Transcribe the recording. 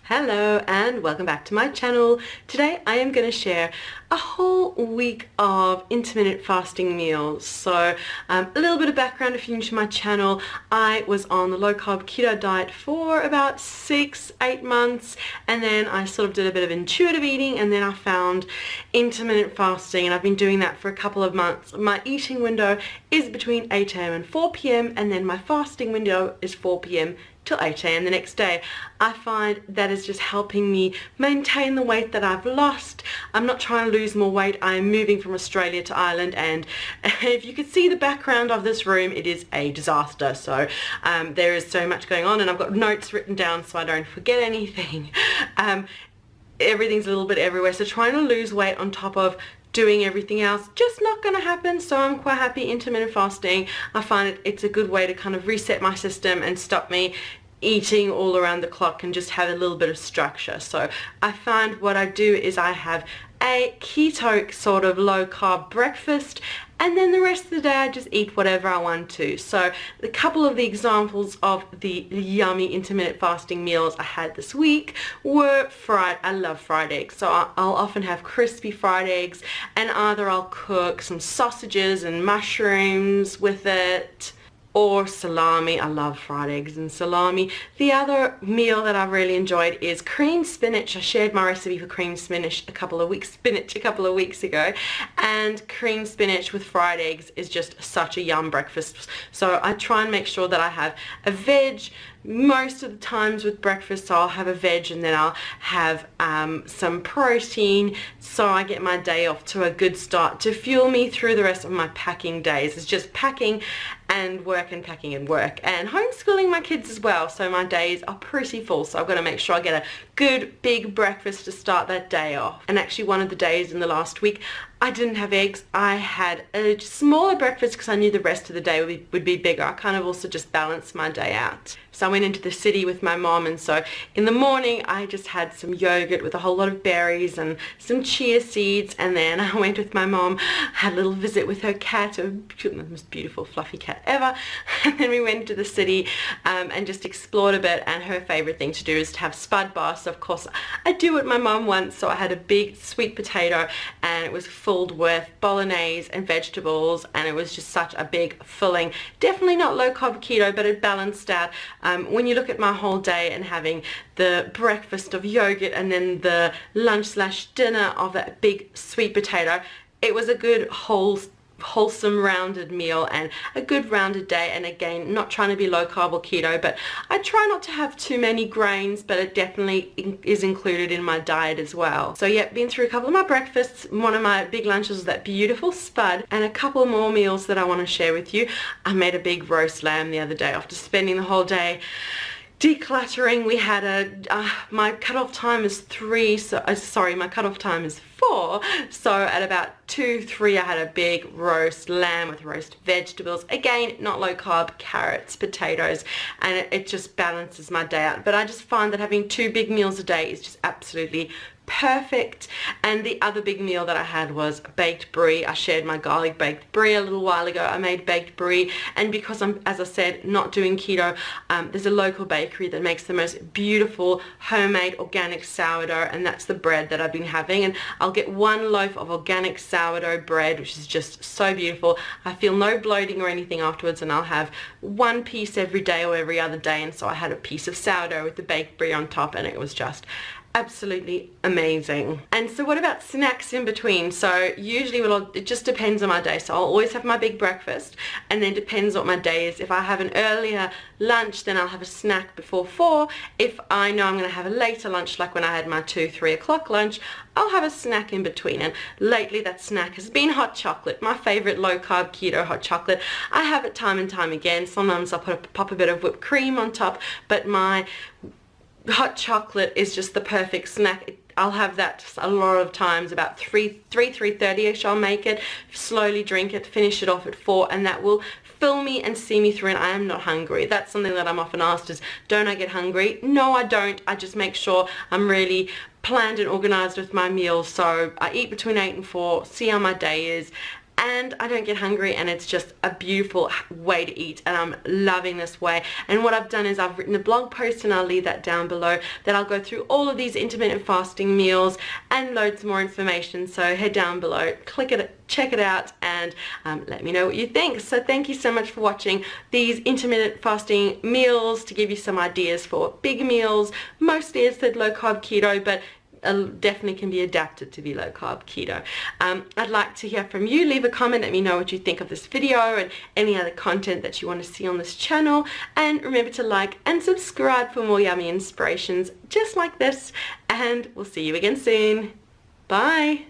Hello and welcome back to my channel. Today I am going to share a whole week of intermittent fasting meals. So a little bit of background if you're new to my channel. I was on the low carb keto diet for about 6-8 months, and then I sort of did a bit of intuitive eating, and then I found intermittent fasting, and I've been doing that for a couple of months. My eating window is between 8 a.m. and 4 p.m. and then my fasting window is 4 p.m. till 8 a.m. the next day. I find that is just helping me maintain the weight that I've lost. I'm not trying to lose more weight. I am moving from Australia to Ireland, and if you could see the background of this room, it is a disaster. So there is so much going on, and I've got notes written down so I don't forget anything. Everything's a little bit everywhere, so trying to lose weight on top of doing everything else, just not going to happen. So I'm quite happy intermittent fasting. I find it's a good way to kind of reset my system and stop me eating all around the clock and just have a little bit of structure. So I find what I do is I have a keto sort of low carb breakfast, and then the rest of the day I just eat whatever I want to. So a couple of the examples of the yummy intermittent fasting meals I had this week were fried. I love fried eggs, so I'll often have crispy fried eggs, and either I'll cook some sausages and mushrooms with it, or salami. I love fried eggs and salami. The other meal that I've really enjoyed is cream spinach. I shared my recipe for cream spinach a couple of weeks ago, and cream spinach with fried eggs is just such a yum breakfast. So I try and make sure that I have a veg most of the times with breakfast. So I'll have a veg, and then I'll have some protein, so I get my day off to a good start to fuel me through the rest of my packing days. It's just packing and work and packing and work, and homeschooling my kids as well, so my days are pretty full. So I've got to make sure I get a good big breakfast to start that day off. And actually one of the days in the last week I didn't have eggs. I had a smaller breakfast because I knew the rest of the day would be bigger. I kind of also just balanced my day out. So I went into the city with my mom, and so in the morning I just had some yogurt with a whole lot of berries and some chia seeds, and then I went with my mom, had a little visit with her cat, the most beautiful fluffy cat ever, and then we went to the city and just explored a bit. And her favorite thing to do is to have spud bar. So of course I do what my mom wants, so I had a big sweet potato, and it was filled with bolognese and vegetables, and it was just such a big filling. Definitely not low carb keto, but it balanced out. When you look at my whole day and having the breakfast of yogurt and then the lunch/dinner of that big sweet potato, it was a good wholesome rounded meal and a good rounded day. And again, not trying to be low carb or keto, but I try not to have too many grains, but it definitely is included in my diet as well. So yeah, been through a couple of my breakfasts. One of my big lunches was that beautiful spud, and a couple more meals that I want to share with you. I made a big roast lamb the other day after spending the whole day decluttering. We had my cutoff time is 3, so my cutoff time is 4, so at about 2-3 I had a big roast lamb with roast vegetables, again not low carb, carrots, potatoes, and it just balances my day out. But I just find that having 2 big meals a day is just absolutely perfect. And the other big meal that I had was baked brie. I shared my garlic baked brie a little while ago. I made baked brie, and because I'm, as I said, not doing keto, there's a local bakery that makes the most beautiful homemade organic sourdough, and that's the bread that I've been having. And I'll get 1 loaf of organic sourdough bread, which is just so beautiful. I feel no bloating or anything afterwards, and I'll have 1 piece every day or every other day. And so I had a piece of sourdough with the baked brie on top, and it was just absolutely amazing. And so what about snacks in between? So usually it just depends on my day. So I'll always have my big breakfast, and then depends what my day is. If I have an earlier lunch, then I'll have a snack before 4. If I know I'm going to have a later lunch, like when I had my 2-3 o'clock lunch, I'll have a snack in between. And lately that snack has been hot chocolate, my favorite low carb keto hot chocolate. I have it time and time again. Sometimes I'll pop a bit of whipped cream on top, but my hot chocolate is just the perfect snack. I'll have that a lot of times, about 3:30ish I'll make it, slowly drink it, finish it off at 4, and that will fill me and see me through, and I am not hungry. That's something that I'm often asked is, don't I get hungry? No, I don't. I just make sure I'm really planned and organized with my meals. So I eat between 8 and 4, see how my day is, and I don't get hungry, and it's just a beautiful way to eat, and I'm loving this way. And what I've done is I've written a blog post, and I'll leave that down below, that I'll go through all of these intermittent fasting meals and loads more information. So head down below, click it, check it out, and let me know what you think. So thank you so much for watching these intermittent fasting meals, to give you some ideas for big meals. Mostly it's the low carb keto, but definitely can be adapted to be low carb keto. I'd like to hear from you. Leave a comment, let me know what you think of this video and any other content that you want to see on this channel, and remember to like and subscribe for more yummy inspirations just like this, and we'll see you again soon. Bye.